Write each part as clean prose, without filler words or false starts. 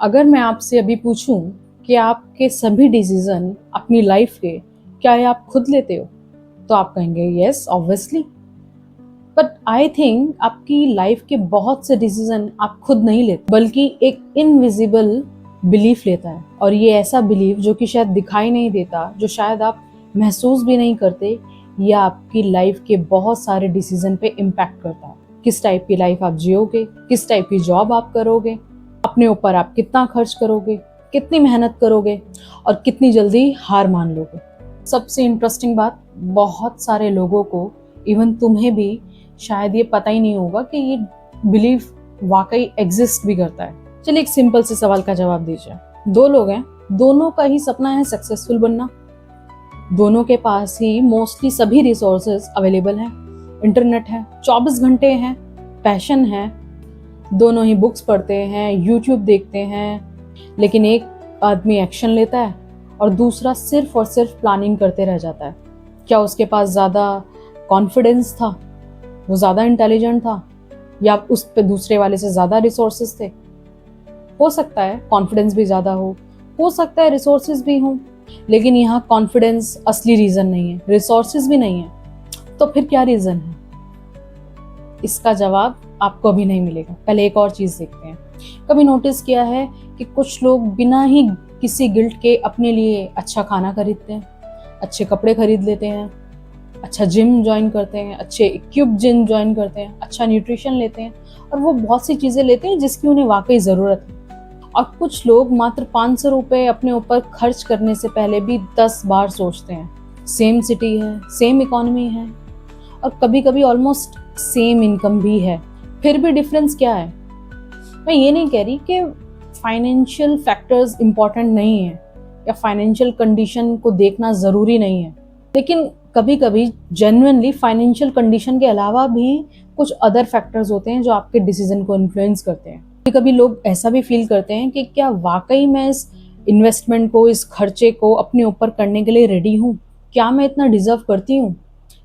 अगर मैं आपसे अभी पूछूं कि आपके सभी डिसीजन अपनी लाइफ के क्या ये आप खुद लेते हो, तो आप कहेंगे yes obviously. But I think आपकी लाइफ के बहुत से डिसीजन आप खुद नहीं लेते, बल्कि एक इनविजिबल बिलीफ लेता है। और ये ऐसा बिलीफ जो कि शायद दिखाई नहीं देता, जो शायद आप महसूस भी नहीं करते, या आपकी लाइफ के बहुत सारे डिसीजन पे इम्पैक्ट करता है। किस टाइप की लाइफ आप जियोगे, किस टाइप की जॉब आप करोगे, अपने ऊपर आप कितना खर्च करोगे, कितनी मेहनत करोगे और कितनी जल्दी हार मान लोगे। सबसे इंटरेस्टिंग बात, बहुत सारे लोगों को, इवन तुम्हें भी शायद ये पता ही नहीं होगा कि ये बिलीफ वाकई एग्जिस्ट भी करता है। चलिए एक सिंपल से सवाल का जवाब दीजिए। दो लोग हैं, दोनों का ही सपना है सक्सेसफुल बनना, दोनों के पास ही मोस्टली सभी रिसोर्सेज अवेलेबल हैं, इंटरनेट है, 24 घंटे हैं, पैशन है, दोनों ही बुक्स पढ़ते हैं, यूट्यूब देखते हैं। लेकिन एक आदमी एक्शन लेता है और दूसरा सिर्फ और सिर्फ प्लानिंग करते रह जाता है। क्या उसके पास ज़्यादा कॉन्फिडेंस था, वो ज़्यादा इंटेलिजेंट था, या उस पे दूसरे वाले से ज़्यादा रिसोर्सेज थे? हो सकता है कॉन्फिडेंस भी ज़्यादा हो सकता है रिसोर्सेज भी हों, लेकिन यहाँ कॉन्फिडेंस असली रीज़न नहीं है, रिसोर्सेज भी नहीं है। तो फिर क्या रीज़न है? इसका जवाब आपको अभी नहीं मिलेगा। पहले एक और चीज़ देखते हैं। कभी नोटिस किया है कि कुछ लोग बिना ही किसी गिल्ट के अपने लिए अच्छा खाना खरीदते हैं, अच्छे कपड़े खरीद लेते हैं, अच्छा जिम ज्वाइन करते हैं, अच्छे इक्विप जिम ज्वाइन करते हैं, अच्छा न्यूट्रिशन लेते हैं, और वो बहुत सी चीज़ें लेते हैं जिसकी उन्हें वाकई ज़रूरत है। और कुछ लोग मात्र 500 रुपये अपने ऊपर खर्च करने से पहले भी 10 बार सोचते हैं। सेम सिटी है, सेम इकोनॉमी है, और कभी कभी ऑलमोस्ट सेम इनकम भी है, फिर भी डिफरेंस क्या है? मैं ये नहीं कह रही कि फाइनेंशियल फैक्टर्स इंपॉर्टेंट नहीं है या फाइनेंशियल कंडीशन को देखना ज़रूरी नहीं है, लेकिन कभी कभी जेन्युइनली फाइनेंशियल कंडीशन के अलावा भी कुछ अदर फैक्टर्स होते हैं जो आपके डिसीजन को इन्फ्लुएंस करते हैं। कभी कभी लोग ऐसा भी फील करते हैं कि क्या वाकई मैं इस इन्वेस्टमेंट को, इस खर्चे को अपने ऊपर करने के लिए रेडी हूँ? क्या मैं इतना डिजर्व करती हूँ?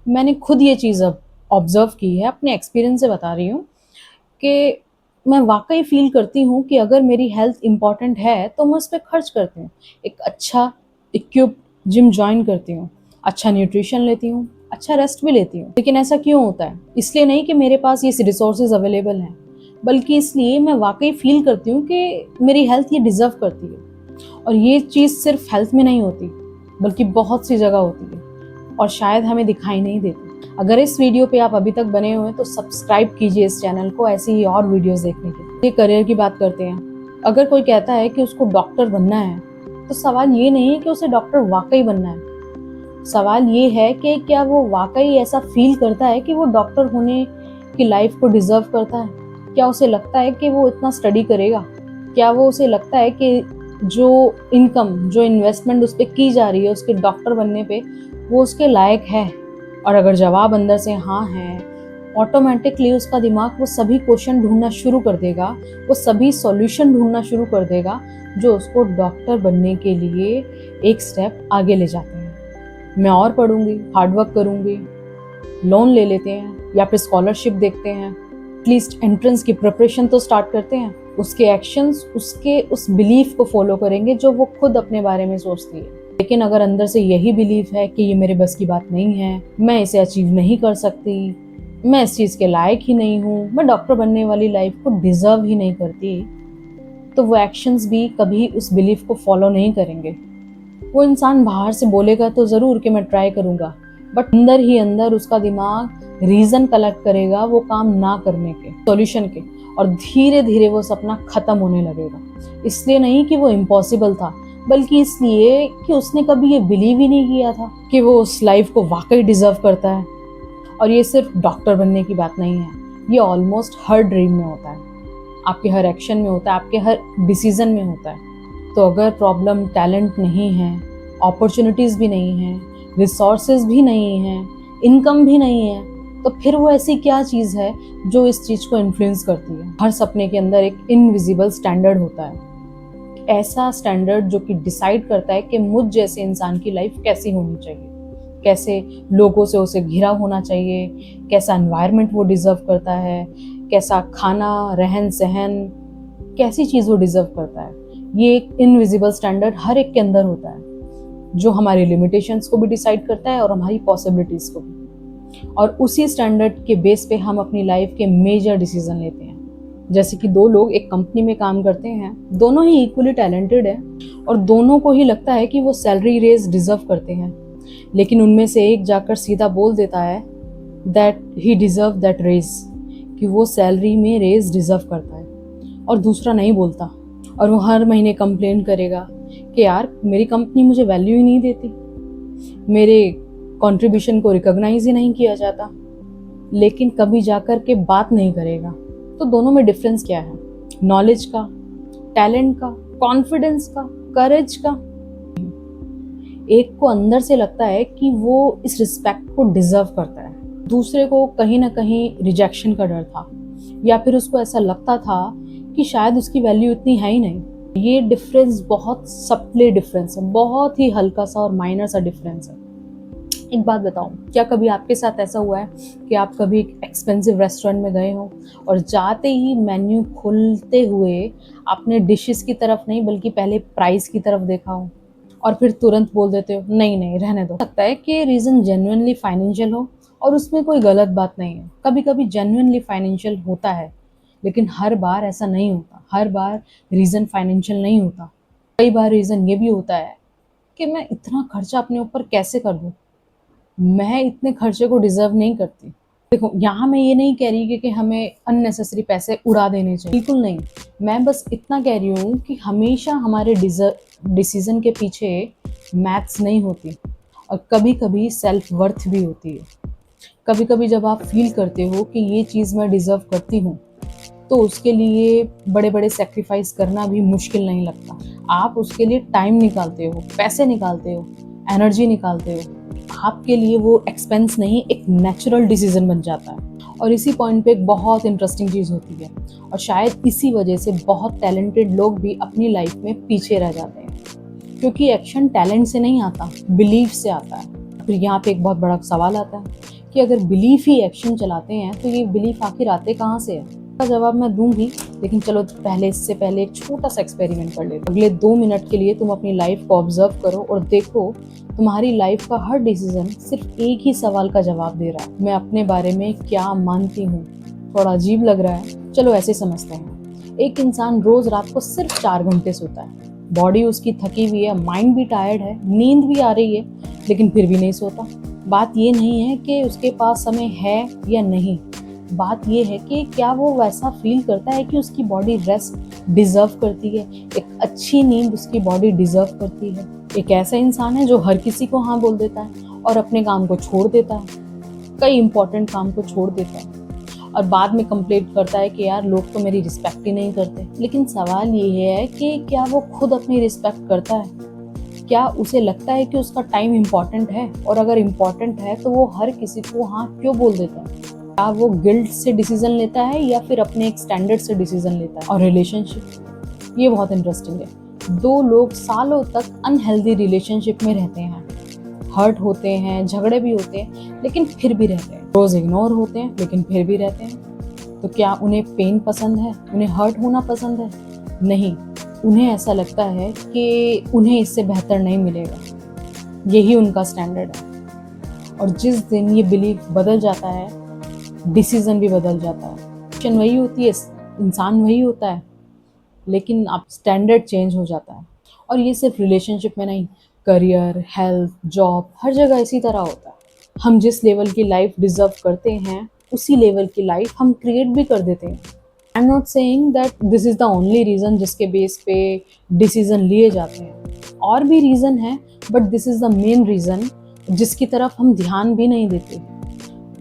मैंने खुद ये चीज़ अब ऑब्जर्व की है, अपने एक्सपीरियंस से बता रही हूँ कि मैं वाकई फील करती हूँ कि अगर मेरी हेल्थ इंपॉर्टेंट है तो मैं उस पर खर्च करती हूँ। एक अच्छा इक्विप जिम ज्वाइन करती हूँ, अच्छा न्यूट्रिशन लेती हूँ, अच्छा रेस्ट भी लेती हूँ। लेकिन ऐसा क्यों होता है? इसलिए नहीं कि मेरे पास ये रिसोर्सेज अवेलेबल हैं, बल्कि इसलिए मैं वाकई फील करती हूँ कि मेरी हेल्थ ये डिजर्व करती है। और ये चीज़ सिर्फ हेल्थ में नहीं होती, बल्कि बहुत सी जगह होती है, और शायद हमें दिखाई नहीं देती। अगर इस वीडियो पे आप अभी तक बने हुए हैं तो सब्सक्राइब कीजिए इस चैनल को, ऐसी ही और वीडियोस देखने के लिए। करियर की बात करते हैं। अगर कोई कहता है कि उसको डॉक्टर बनना है, तो सवाल ये नहीं है कि उसे डॉक्टर वाकई बनना है। सवाल ये है कि क्या वो वाकई ऐसा फील करता है कि वो डॉक्टर होने की लाइफ को डिजर्व करता है? क्या उसे लगता है कि वो इतना स्टडी करेगा? क्या वो उसे लगता है कि जो इनकम, जो इन्वेस्टमेंट उस पर की जा रही है उसके डॉक्टर बनने पे, वो उसके लायक है? और अगर जवाब अंदर से हाँ है, ऑटोमेटिकली उसका दिमाग वो सभी क्वेश्चन ढूंढना शुरू कर देगा, वो सभी सॉल्यूशन ढूंढना शुरू कर देगा जो उसको डॉक्टर बनने के लिए एक स्टेप आगे ले जाते हैं। मैं और पढ़ूंगी, हार्डवर्क करूंगी, लोन ले लेते हैं या फिर स्कॉलरशिप देखते हैं, एटलीस्ट एंट्रेंस की प्रिपरेशन तो स्टार्ट करते हैं। उसके एक्शंस उसके उस बिलीफ को फॉलो करेंगे जो वो खुद अपने बारे में सोचती है। लेकिन अगर अंदर से यही बिलीफ है कि ये मेरे बस की बात नहीं है, मैं इसे अचीव नहीं कर सकती, मैं इस चीज़ के लायक ही नहीं हूँ, मैं डॉक्टर बनने वाली लाइफ को डिजर्व ही नहीं करती, तो वो एक्शंस भी कभी उस बिलीफ को फॉलो नहीं करेंगे। वो इंसान बाहर से बोलेगा तो ज़रूर कि मैं ट्राई करूँगा, बट अंदर ही अंदर उसका दिमाग रीज़न कलेक्ट करेगा वो काम ना करने के, सॉल्यूशन के, और धीरे धीरे वो सपना ख़त्म होने लगेगा। इसलिए नहीं कि वो इम्पॉसिबल था, बल्कि इसलिए कि उसने कभी ये बिलीव ही नहीं किया था कि वो उस लाइफ को वाकई डिजर्व करता है। और ये सिर्फ डॉक्टर बनने की बात नहीं है, ये ऑलमोस्ट हर ड्रीम में होता है, आपके हर एक्शन में होता है, आपके हर डिसीजन में होता है। तो अगर प्रॉब्लम टैलेंट नहीं है, अपॉर्चुनिटीज़ भी नहीं है, रिसोर्सेज भी नहीं है, इनकम भी नहीं है, तो फिर वो ऐसी क्या चीज़ है जो इस चीज़ को इन्फ्लुएंस करती है? हर सपने के अंदर एक इनविजिबल स्टैंडर्ड होता है, ऐसा स्टैंडर्ड जो कि डिसाइड करता है कि मुझ जैसे इंसान की लाइफ कैसी होनी चाहिए, कैसे लोगों से उसे घिरा होना चाहिए, कैसा एनवायरनमेंट वो डिजर्व करता है, कैसा खाना, रहन सहन, कैसी चीज़ वो डिजर्व करता है। ये एक इनविजिबल स्टैंडर्ड हर एक के अंदर होता है, जो हमारी लिमिटेशंस को भी डिसाइड करता है और हमारी पॉसिबिलिटीज को भी। और उसी स्टैंडर्ड के बेस पे हम अपनी लाइफ के मेजर डिसीजन लेते हैं। जैसे कि दो लोग एक कंपनी में काम करते हैं, दोनों ही इक्वली टैलेंटेड है और दोनों को ही लगता है कि वो सैलरी रेज डिजर्व करते हैं, लेकिन उनमें से एक जाकर सीधा बोल देता है that he deserve that raise, कि वो सैलरी में रेज डिजर्व करता है, और दूसरा नहीं बोलता। और वो हर महीने कंप्लेन करेगा कि यार मेरी कंपनी मुझे वैल्यू ही नहीं देती, मेरे कंट्रीब्यूशन को रिकॉग्नाइज ही नहीं किया जाता, लेकिन कभी जाकर के बात नहीं करेगा। तो दोनों में डिफरेंस क्या है? नॉलेज का, टैलेंट का, कॉन्फिडेंस का, करेज का। एक को अंदर से लगता है कि वो इस रिस्पेक्ट को डिजर्व करता है, दूसरे को कहीं ना कहीं रिजेक्शन का डर था, या फिर उसको ऐसा लगता था कि शायद उसकी वैल्यू इतनी है ही नहीं। ये डिफरेंस बहुत सप्ले डिफरेंस है, बहुत ही हल्का सा और माइनर सा डिफरेंस है। एक बात बताऊं, क्या कभी आपके साथ ऐसा हुआ है कि आप कभी एक एक्सपेंसिव रेस्टोरेंट में गए हो और जाते ही मेन्यू खुलते हुए आपने डिशेस की तरफ नहीं बल्कि पहले प्राइस की तरफ देखा हो और फिर तुरंत बोल देते हो नहीं नहीं रहने दो? लगता है कि रीज़न जेन्युइनली फाइनेंशियल हो और उसमें कोई गलत बात नहीं है। कभी कभी जेन्युइनली फाइनेंशियल होता है, लेकिन हर बार ऐसा नहीं होता। हर बार रीज़न फाइनेंशियल नहीं होता। कई बार रीज़न ये भी होता है कि मैं इतना खर्चा अपने ऊपर कैसे कर दूँ, मैं इतने खर्चे को डिजर्व नहीं करती। देखो, यहाँ मैं ये नहीं कह रही कि हमें अननेसेसरी पैसे उड़ा देने चाहिए, बिल्कुल नहीं। मैं बस इतना कह रही हूँ कि हमेशा हमारे डिसीजन के पीछे मैथ्स नहीं होती, और कभी कभी सेल्फ वर्थ भी होती है। कभी कभी जब आप फील करते हो कि ये चीज़ मैं डिजर्व करती हूँ, तो उसके लिए बड़े बड़े सेक्रीफाइस करना भी मुश्किल नहीं लगता। आप उसके लिए टाइम निकालते हो, पैसे निकालते हो, एनर्जी निकालते हो। आपके लिए वो एक्सपेंस नहीं, एक नेचुरल डिसीजन बन जाता है। और इसी पॉइंट पे एक बहुत इंटरेस्टिंग चीज़ होती है, और शायद इसी वजह से बहुत टैलेंटेड लोग भी अपनी लाइफ में पीछे रह जाते हैं, क्योंकि एक्शन टैलेंट से नहीं आता, बिलीफ से आता है। फिर यहाँ पे एक बहुत बड़ा सवाल आता है कि अगर बिलीफ ही एक्शन चलाते हैं तो ये बिलीफ आखिर आते कहाँ से है? का जवाब मैं दूंगी, लेकिन चलो पहले इससे पहले एक छोटा सा एक्सपेरिमेंट कर लेते। अगले 2 मिनट के लिए तुम अपनी लाइफ को ऑब्जर्व करो और देखो तुम्हारी लाइफ का हर डिसीजन सिर्फ एक ही सवाल का जवाब दे रहा है, मैं अपने बारे में क्या मानती हूँ। थोड़ा अजीब लग रहा है, चलो ऐसे समझते हैं। एक इंसान रोज रात को सिर्फ 4 घंटे सोता है, बॉडी उसकी थकी हुई है, माइंड भी टायर्ड है, नींद भी आ रही है, लेकिन फिर भी नहीं सोता। बात ये नहीं है कि उसके पास समय है या नहीं, बात ये है कि क्या वो वैसा फील करता है कि उसकी बॉडी रेस्ट डिजर्व करती है, एक अच्छी नींद उसकी बॉडी डिजर्व करती है। एक ऐसा इंसान है जो हर किसी को हाँ बोल देता है और अपने काम को छोड़ देता है, कई इंपॉर्टेंट काम को छोड़ देता है, और बाद में कंप्लेंट करता है कि यार लोग तो मेरी रिस्पेक्ट ही नहीं करते। लेकिन सवाल ये है कि क्या वो खुद अपनी रिस्पेक्ट करता है? क्या उसे लगता है कि उसका टाइम इम्पॉर्टेंट है? और अगर इम्पॉर्टेंट है तो वो हर किसी को हाँ क्यों बोल देता है? क्या वो गिल्ट से डिसीजन लेता है या फिर अपने एक स्टैंडर्ड से डिसीजन लेता है? और रिलेशनशिप, ये बहुत इंटरेस्टिंग है। 2 लोग सालों तक अनहेल्दी रिलेशनशिप में रहते हैं, हर्ट होते हैं, झगड़े भी होते हैं, लेकिन फिर भी रहते हैं। रोज इग्नोर होते हैं लेकिन फिर भी रहते हैं। तो क्या उन्हें पेन पसंद है? उन्हें हर्ट होना पसंद है? नहीं, उन्हें ऐसा लगता है कि उन्हें इससे बेहतर नहीं मिलेगा, यही उनका स्टैंडर्ड है। और जिस दिन ये बिलीफ बदल जाता है, डिसीजन भी बदल जाता है। एक्शन वही होती है, इंसान वही होता है, लेकिन अब स्टैंडर्ड चेंज हो जाता है। और ये सिर्फ रिलेशनशिप में नहीं, करियर, हेल्थ, जॉब, हर जगह इसी तरह होता है। हम जिस लेवल की लाइफ डिजर्व करते हैं, उसी लेवल की लाइफ हम क्रिएट भी कर देते हैं। I am not saying that this is the only reason जिसके बेस पे डिसीजन लिए जाते हैं। और भी रीज़न है, but this is the main reason जिसकी तरफ हम ध्यान भी नहीं देते।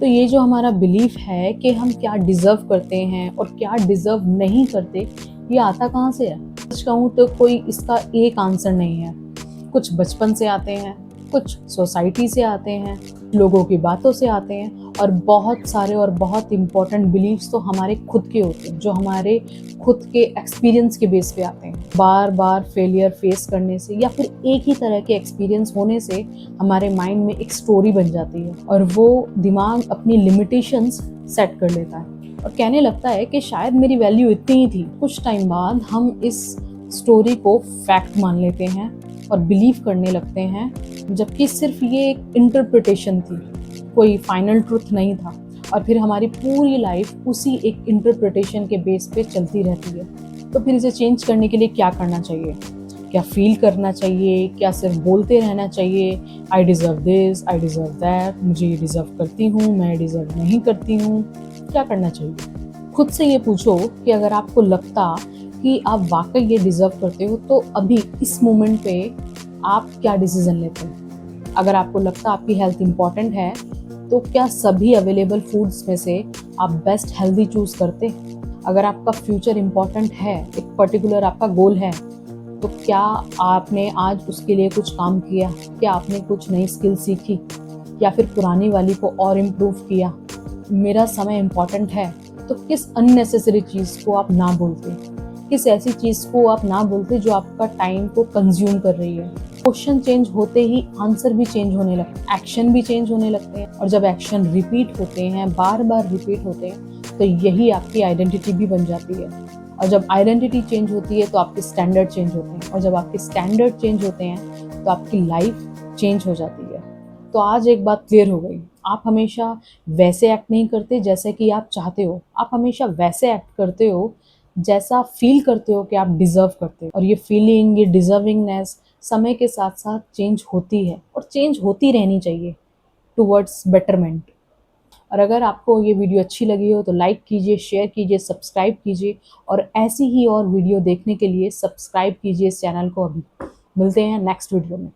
तो ये जो हमारा बिलीफ है कि हम क्या डिज़र्व करते हैं और क्या डिज़र्व नहीं करते, ये आता कहाँ से है? सच कहूँ तो कोई इसका एक आंसर नहीं है। कुछ बचपन से आते हैं, कुछ सोसाइटी से आते हैं, लोगों की बातों से आते हैं, और बहुत सारे और बहुत इम्पोर्टेंट बिलीव्स तो हमारे खुद के होते हैं, जो हमारे खुद के एक्सपीरियंस के बेस पे आते हैं। बार बार फेलियर फेस करने से या फिर एक ही तरह के एक्सपीरियंस होने से हमारे माइंड में एक स्टोरी बन जाती है, और वो दिमाग अपनी लिमिटेशंस सेट कर लेता है। और कहने लगता है कि शायद मेरी वैल्यू इतनी ही थी। कुछ टाइम बाद हम इस स्टोरी को फैक्ट मान लेते हैं और बिलीव करने लगते हैं, जबकि सिर्फ ये एक इंटरप्रिटेशन थी, कोई फाइनल ट्रुथ नहीं था। और फिर हमारी पूरी लाइफ उसी एक इंटरप्रिटेशन के बेस पे चलती रहती है। तो फिर इसे चेंज करने के लिए क्या करना चाहिए? क्या फील करना चाहिए? क्या सिर्फ बोलते रहना चाहिए I deserve this, I deserve that, मुझे ये डिज़र्व करती हूँ, मैं डिज़र्व नहीं करती हूँ? क्या करना चाहिए? खुद से ये पूछो कि अगर आपको लगता कि आप वाकई ये डिज़र्व करते हो, तो अभी इस मोमेंट पे आप क्या डिसीज़न लेते हैं? अगर आपको लगता आपकी हेल्थ इम्पॉर्टेंट है, तो क्या सभी अवेलेबल फूड्स में से आप बेस्ट हेल्दी चूज़ करते? अगर आपका फ्यूचर इम्पॉर्टेंट है, एक पर्टिकुलर आपका गोल है, तो क्या आपने आज उसके लिए कुछ काम किया? क्या आपने कुछ नई स्किल सीखी या फिर पुरानी वाली को और इम्प्रूव किया? मेरा समय इम्पॉर्टेंट है, तो किस अननेसेसरी चीज़ को आप ना बोलते? किस ऐसी चीज़ को आप ना बोलते जो आपका टाइम को कंज्यूम कर रही है? क्वेश्चन चेंज होते ही आंसर भी चेंज होने लगते हैं, एक्शन भी चेंज होने लगते हैं। और जब एक्शन रिपीट होते हैं, बार बार रिपीट होते हैं, तो यही आपकी आइडेंटिटी भी बन जाती है। और जब आइडेंटिटी चेंज होती है तो आपके स्टैंडर्ड चेंज होते हैं, और जब आपके स्टैंडर्ड चेंज होते हैं तो आपकी लाइफ चेंज हो जाती है। तो आज एक बात क्लियर हो गई, आप हमेशा वैसे एक्ट नहीं करते जैसे कि आप चाहते हो, आप हमेशा वैसे एक्ट करते हो जैसा फील करते हो कि आप डिज़र्व करते हो। और ये फीलिंग, ये डिज़र्विंगनेस समय के साथ साथ चेंज होती है और चेंज होती रहनी चाहिए टुवर्ड्स बेटरमेंट। और अगर आपको ये वीडियो अच्छी लगी हो तो लाइक कीजिए, शेयर कीजिए, सब्सक्राइब कीजिए, और ऐसी ही और वीडियो देखने के लिए सब्सक्राइब कीजिए इस चैनल को अभी। मिलते हैं नेक्स्ट वीडियो में।